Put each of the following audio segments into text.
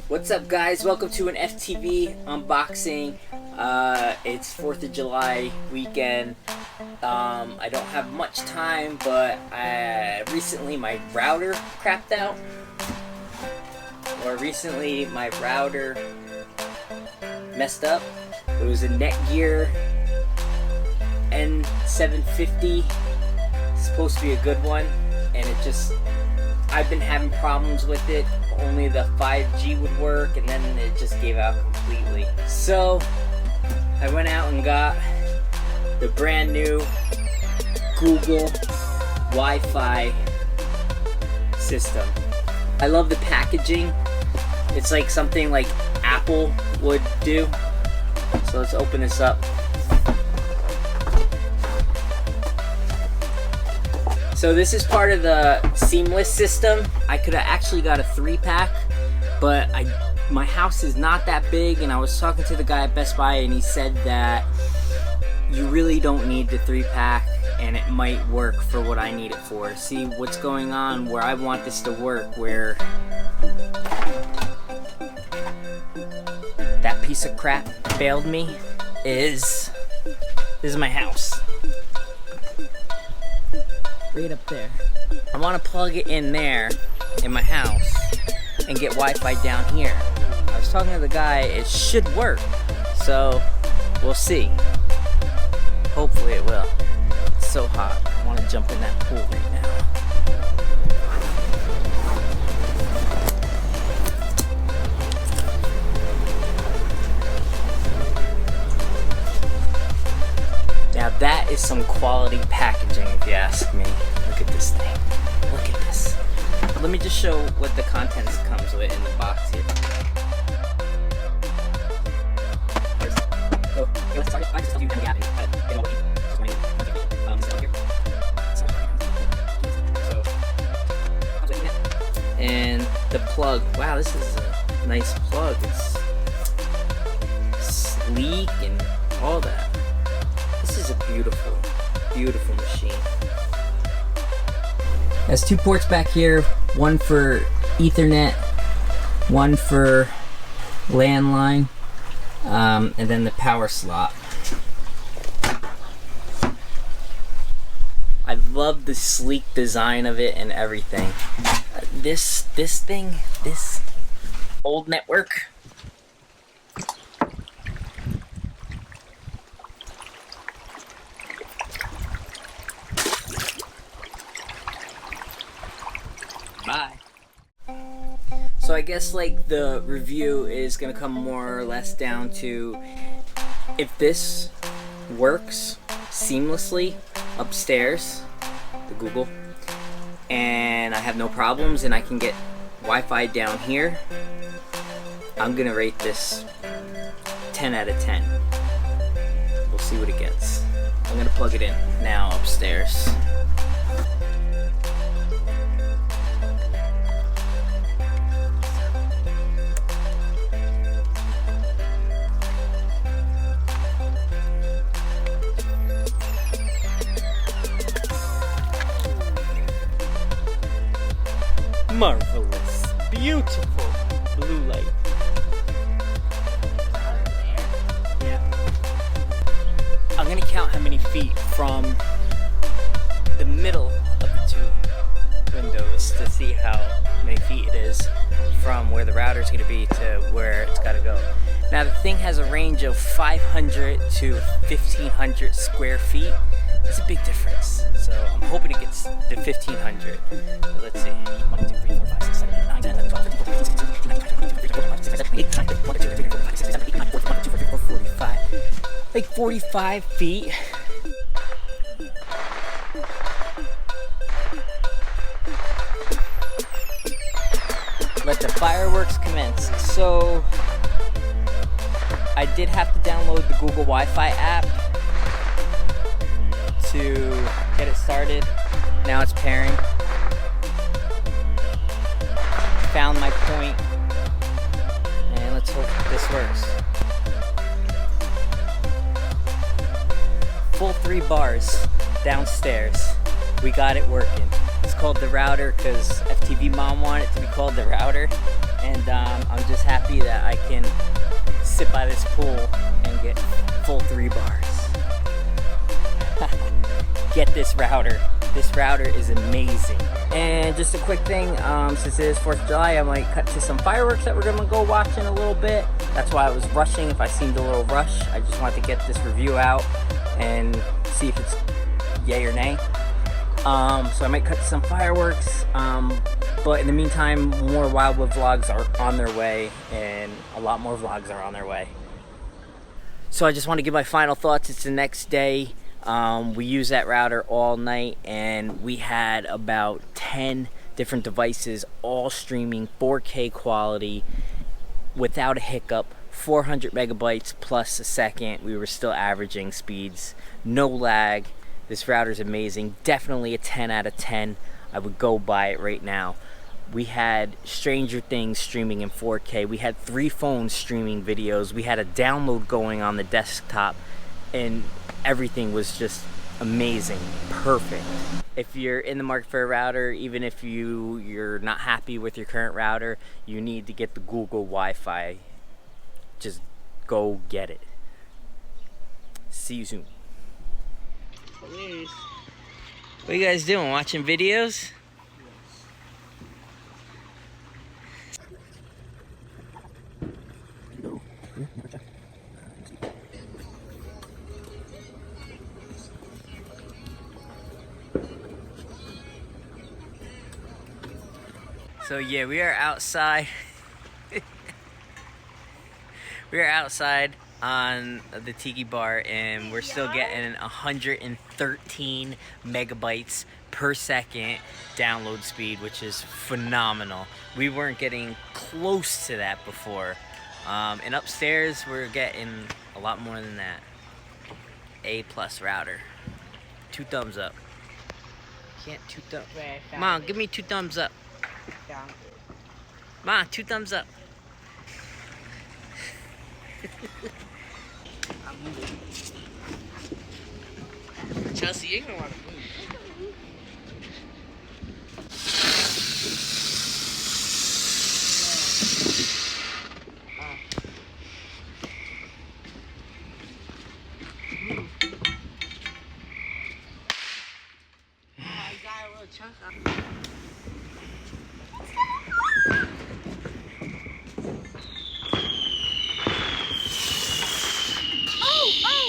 What's up, guys? Welcome to an FTV unboxing. It's 4th of July weekend. I don't have much time, but recently my router crapped out. Recently my router messed up. It was a Netgear N750. It's supposed to be a good one, and I've been having problems with it. Only the 5G would work, and then it just gave out completely. So I went out and got the brand new Google Wi-Fi system. I love the packaging. It's like something like Apple would do. So let's open this up. So this is part of the seamless system. I could have actually got a 3-pack, but my house is not that big, and I was talking to the guy at Best Buy, and he said that you really don't need the 3-pack, and it might work for what I need it for. See, what's going on where I want this to work, where that piece of crap failed me, this is my house. Right up there. I want to plug it in there in my house and get Wi-Fi down here. I was talking to the guy, it should work, so we'll see. Hopefully it will. It's so hot. I want to jump in that pool right now. Now that is some quality packaging, if you ask me. Look at this thing. Look at this. Let me just show what the contents comes with in the box here. And the plug. Wow, this is a nice plug. It's sleek and all that. This is a beautiful, beautiful machine. It has 2 ports back here, one for Ethernet, one for landline, and then the power slot. I love the sleek design of it and everything. This old network. Bye. So I guess like the review is gonna come more or less down to if this works seamlessly upstairs, the Google, and I have no problems and I can get Wi-Fi down here, I'm gonna rate this 10 out of 10. We'll see what it gets. I'm gonna plug it in now upstairs. Marvelous, beautiful blue light. Yeah. I'm gonna count how many feet from the middle of the 2 windows to see how many feet it is from where the router is gonna be to where it's gotta go. Now the thing has a range of 500 to 1500 square feet. It's a big difference. So I'm hoping it gets to 1500. Let's see. 1, 2, 3, 4, 5, 6, 7, 8, 9, 10, 11, 12, 13, 14, 15, 16, 17, 18, 19, 20, 21, 22, 23, 24, 25, 26, 27, 28, 29, 30, 31, 32, 33, 34, 35, 36, 37, 38, 39, 40, 41, 42, 43, 45. Like 45 feet. Let the fireworks commence. So I did have to download the Google Wi-Fi app to get it started. Now it's pairing. Found my point, and let's hope this works. Full 3 bars downstairs. We got it working. It's called the router because FTV Mom wanted it to be called the router. And I'm just happy that I can sit by this pool and get full 3 bars. Get this router. This router is amazing. And just a quick thing, since it is 4th of July, I might cut to some fireworks that we're gonna go watch in a little bit. That's why I was rushing. If I seemed a little rushed, I just wanted to get this review out and see if it's yay or nay. So I might cut to some fireworks, but in the meantime, more Wildwood vlogs are on their way, and a lot more vlogs are on their way. So I just want to give my final thoughts. It's the next day. We used that router all night, and we had about 10 different devices all streaming 4K quality without a hiccup, 400 megabytes plus a second. We were still averaging speeds, no lag. This router is amazing. Definitely a 10 out of 10. I would go buy it right now. We had Stranger Things streaming in 4K. We had 3 phones streaming videos. We had a download going on the desktop, and everything was just amazing, perfect. If you're in the market for a router, even if you're not happy with your current router, you need to get the Google Wi-Fi. Just go get it. See you soon. Please. What are you guys doing? Watching videos? So yeah, we are outside. We are outside on the Tiki Bar, and we're still getting 113 megabytes per second download speed, which is phenomenal. We weren't getting close to that before. And upstairs, we're getting a lot more than that. A+ router. 2 thumbs up. Can't 2 thumbs. Mom, give me 2 thumbs up. Ma, 2 thumbs up. Chelsea, you're gonna want to move. I got a little chunk on.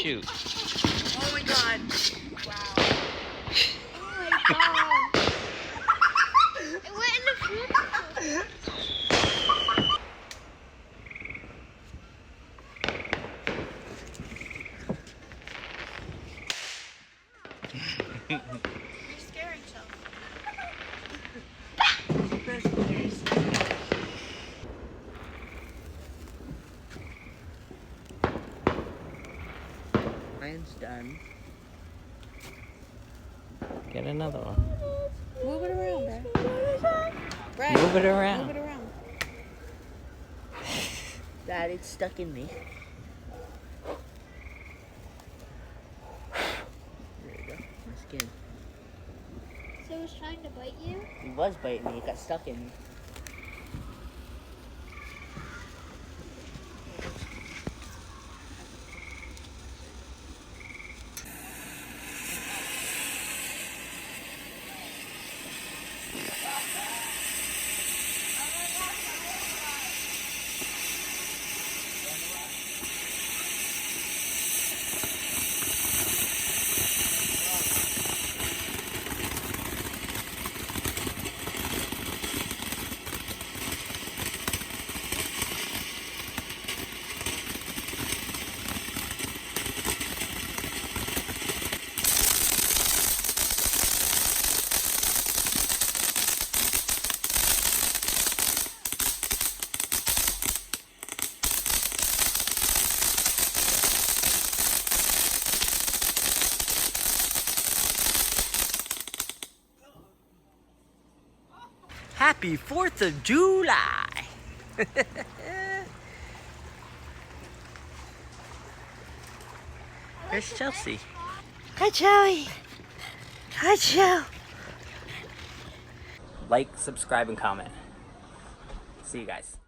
Shoot. Oh my god. Wow. Oh my god. It went in the food. You're scaring yourself. Mine's done. Get another one. Move it around, Brad. Move it around. Move it around. Dad, it's stuck in me. There you go. My skin. So it was trying to bite you? He was biting me. It got stuck in me. Happy 4th of July! Where's Chelsea? Hi, Chelsea! Hi, Chelsea! Like, subscribe, and comment. See you guys.